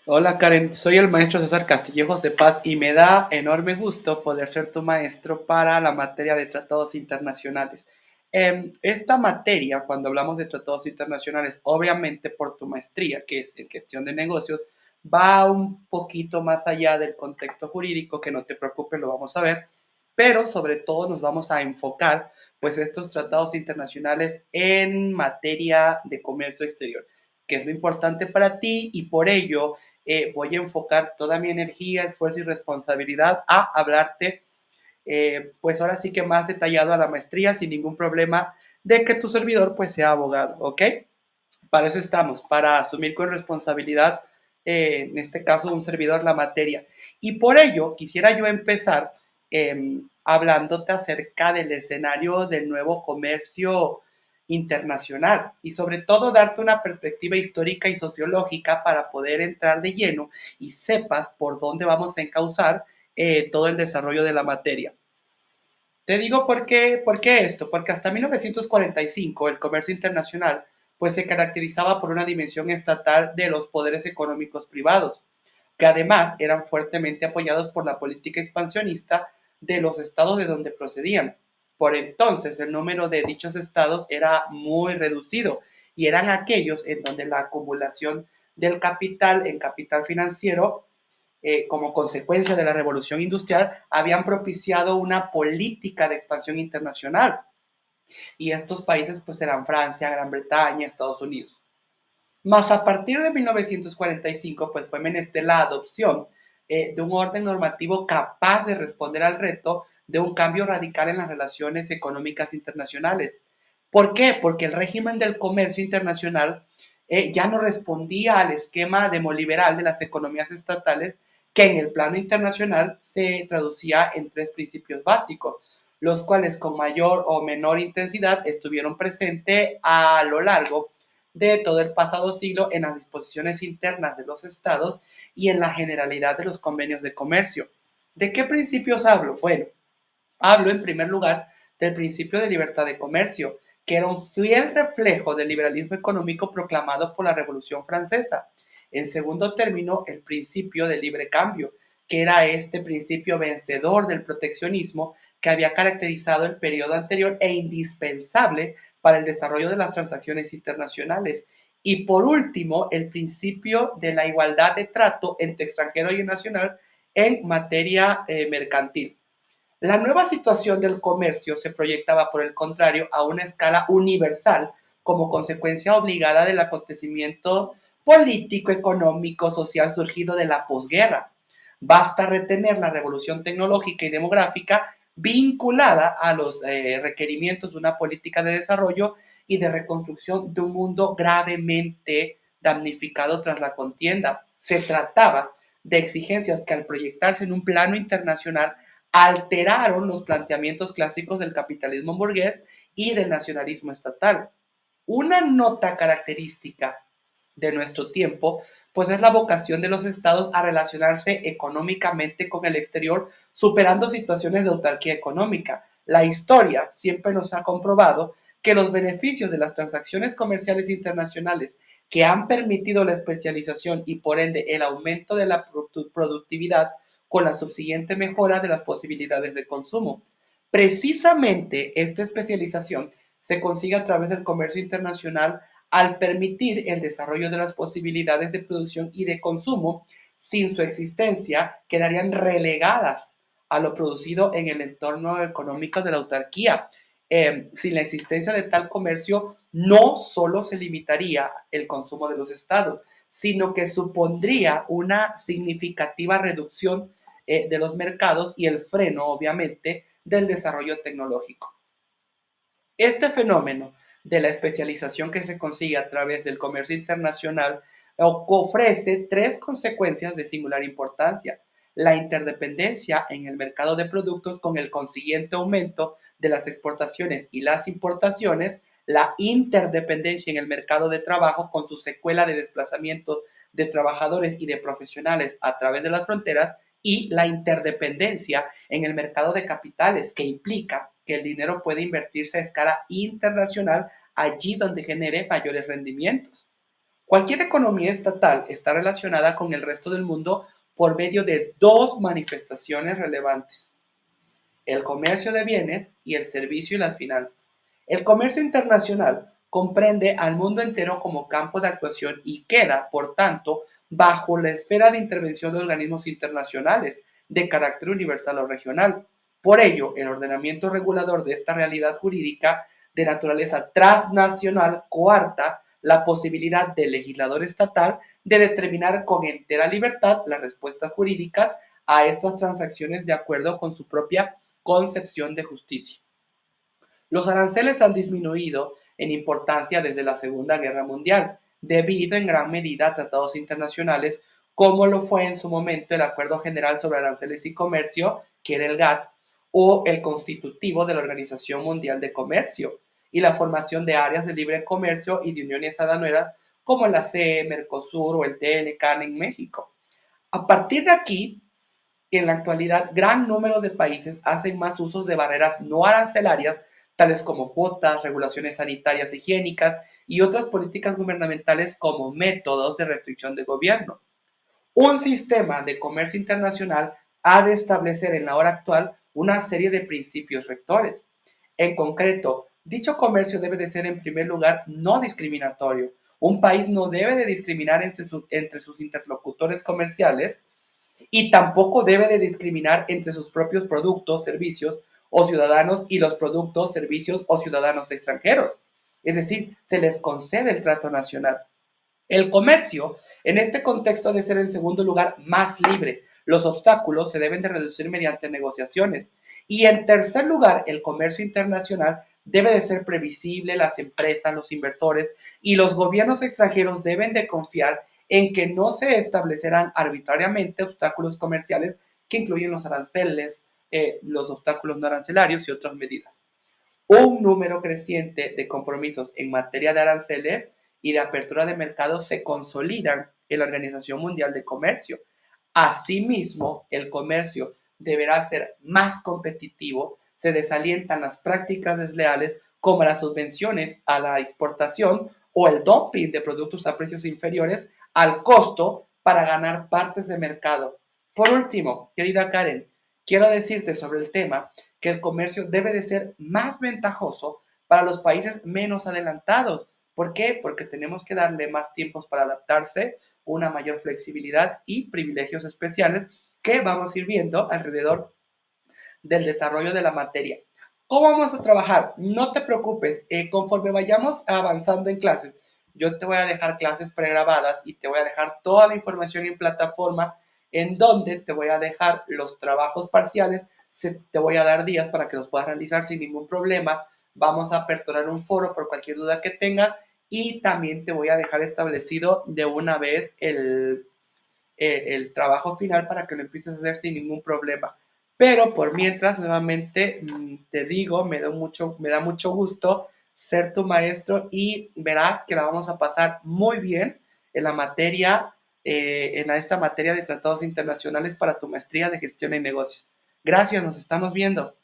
Hola Karen, soy el maestro César Castillejos de Paz y me da enorme gusto poder ser tu maestro para la materia de tratados internacionales. Esta materia, cuando hablamos de tratados internacionales, obviamente por tu maestría, que es en gestión de negocios, va un poquito más allá del contexto jurídico, que no te preocupes, lo vamos a ver, pero sobre todo nos vamos a enfocar pues estos tratados internacionales en materia de comercio exterior, que es lo importante para ti y por ello voy a enfocar toda mi energía, esfuerzo y responsabilidad a hablarte, pues ahora sí que más detallado a la maestría, sin ningún problema de que tu servidor pues sea abogado, ¿ok? Para eso estamos, para asumir con responsabilidad, en este caso un servidor, la materia. Y por ello quisiera yo empezar hablándote acerca del escenario del nuevo comercio internacional y sobre todo darte una perspectiva histórica y sociológica para poder entrar de lleno y sepas por dónde vamos a encauzar todo el desarrollo de la materia. Te digo por qué esto, porque hasta 1945 el comercio internacional pues se caracterizaba por una dimensión estatal de los poderes económicos privados, que además eran fuertemente apoyados por la política expansionista de los estados de donde procedían. Por entonces el número de dichos estados era muy reducido y eran aquellos en donde la acumulación del capital en capital financiero como consecuencia de la revolución industrial, habían propiciado una política de expansión internacional. Y estos países pues eran Francia, Gran Bretaña, Estados Unidos. Más a partir de 1945 pues fue menester la adopción de un orden normativo capaz de responder al reto de un cambio radical en las relaciones económicas internacionales. ¿Por qué? Porque el régimen del comercio internacional ya no respondía al esquema demoliberal de las economías estatales que en el plano internacional se traducía en tres principios básicos, los cuales con mayor o menor intensidad estuvieron presentes a lo largo de todo el pasado siglo en las disposiciones internas de los estados y en la generalidad de los convenios de comercio. ¿De qué principios hablo? Bueno, hablo en primer lugar del principio de libertad de comercio, que era un fiel reflejo del liberalismo económico proclamado por la Revolución Francesa. En segundo término, el principio de libre cambio, que era este principio vencedor del proteccionismo que había caracterizado el periodo anterior e indispensable para el desarrollo de las transacciones internacionales. Y por último, el principio de la igualdad de trato entre extranjero y nacional en materia mercantil. La nueva situación del comercio se proyectaba, por el contrario, a una escala universal como consecuencia obligada del acontecimiento político, económico, social surgido de la posguerra. Basta retener la revolución tecnológica y demográfica vinculada a los requerimientos de una política de desarrollo y de reconstrucción de un mundo gravemente damnificado tras la contienda. Se trataba de exigencias que al proyectarse en un plano internacional alteraron los planteamientos clásicos del capitalismo burgués y del nacionalismo estatal. Una nota característica de nuestro tiempo, pues es la vocación de los estados a relacionarse económicamente con el exterior, superando situaciones de autarquía económica. La historia siempre nos ha comprobado que los beneficios de las transacciones comerciales internacionales que han permitido la especialización y por ende el aumento de la productividad con la subsiguiente mejora de las posibilidades de consumo. Precisamente esta especialización se consigue a través del comercio internacional al permitir el desarrollo de las posibilidades de producción y de consumo. Sin su existencia quedarían relegadas a lo producido en el entorno económico de la autarquía. Sin la existencia de tal comercio, no solo se limitaría el consumo de los estados, sino que supondría una significativa reducción de los mercados y el freno, obviamente, del desarrollo tecnológico. Este fenómeno de la especialización que se consigue a través del comercio internacional ofrece tres consecuencias de singular importancia. La interdependencia en el mercado de productos con el consiguiente aumento de las exportaciones y las importaciones, la interdependencia en el mercado de trabajo con su secuela de desplazamiento de trabajadores y de profesionales a través de las fronteras y la interdependencia en el mercado de capitales, que implica que el dinero puede invertirse a escala internacional allí donde genere mayores rendimientos. Cualquier economía estatal está relacionada con el resto del mundo por medio de dos manifestaciones relevantes: el comercio de bienes y el servicio y las finanzas. El comercio internacional comprende al mundo entero como campo de actuación y queda, por tanto, bajo la esfera de intervención de organismos internacionales de carácter universal o regional. Por ello, el ordenamiento regulador de esta realidad jurídica de naturaleza transnacional coarta la posibilidad del legislador estatal de determinar con entera libertad las respuestas jurídicas a estas transacciones de acuerdo con su propia concepción de justicia. Los aranceles han disminuido en importancia desde la Segunda Guerra Mundial, debido en gran medida a tratados internacionales como lo fue en su momento el Acuerdo General sobre Aranceles y Comercio, que era el GATT, o el constitutivo de la Organización Mundial de Comercio, y la formación de áreas de libre comercio y de uniones aduaneras como la CE, Mercosur o el TLCAN en México. A partir de aquí, en la actualidad, gran número de países hacen más usos de barreras no arancelarias, tales como cuotas, regulaciones sanitarias, higiénicas y otras políticas gubernamentales como métodos de restricción de gobierno. Un sistema de comercio internacional ha de establecer en la hora actual una serie de principios rectores. En concreto, dicho comercio debe de ser en primer lugar no discriminatorio. Un país no debe de discriminar entre sus interlocutores comerciales y tampoco debe de discriminar entre sus propios productos, servicios o ciudadanos y los productos, servicios o ciudadanos extranjeros. Es decir, se les concede el trato nacional. El comercio, en este contexto, debe ser en segundo lugar más libre. Los obstáculos se deben de reducir mediante negociaciones. Y en tercer lugar, el comercio internacional debe de ser previsible. Las empresas, los inversores y los gobiernos extranjeros deben de confiar en que no se establecerán arbitrariamente obstáculos comerciales que incluyen los aranceles, los obstáculos no arancelarios y otras medidas. Un número creciente de compromisos en materia de aranceles y de apertura de mercados se consolidan en la Organización Mundial de Comercio. Asimismo, el comercio deberá ser más competitivo, se desalientan las prácticas desleales como las subvenciones a la exportación o el dumping de productos a precios inferiores al costo para ganar partes de mercado. Por último, querida Karen, quiero decirte sobre el tema que el comercio debe de ser más ventajoso para los países menos adelantados. ¿Por qué? Porque tenemos que darle más tiempos para adaptarse, una mayor flexibilidad y privilegios especiales que vamos a ir viendo alrededor del desarrollo de la materia. ¿Cómo vamos a trabajar? No te preocupes, conforme vayamos avanzando en clases, yo te voy a dejar clases pregrabadas y te voy a dejar toda la información en plataforma en donde te voy a dejar los trabajos parciales, te voy a dar días para que los puedas realizar sin ningún problema. Vamos a aperturar un foro por cualquier duda que tengas y también te voy a dejar establecido de una vez el trabajo final para que lo empieces a hacer sin ningún problema. Pero por mientras, nuevamente, te digo, me da mucho gusto ser tu maestro y verás que la vamos a pasar muy bien en la materia, en esta materia de tratados internacionales para tu maestría de gestión y negocios. Gracias, nos estamos viendo.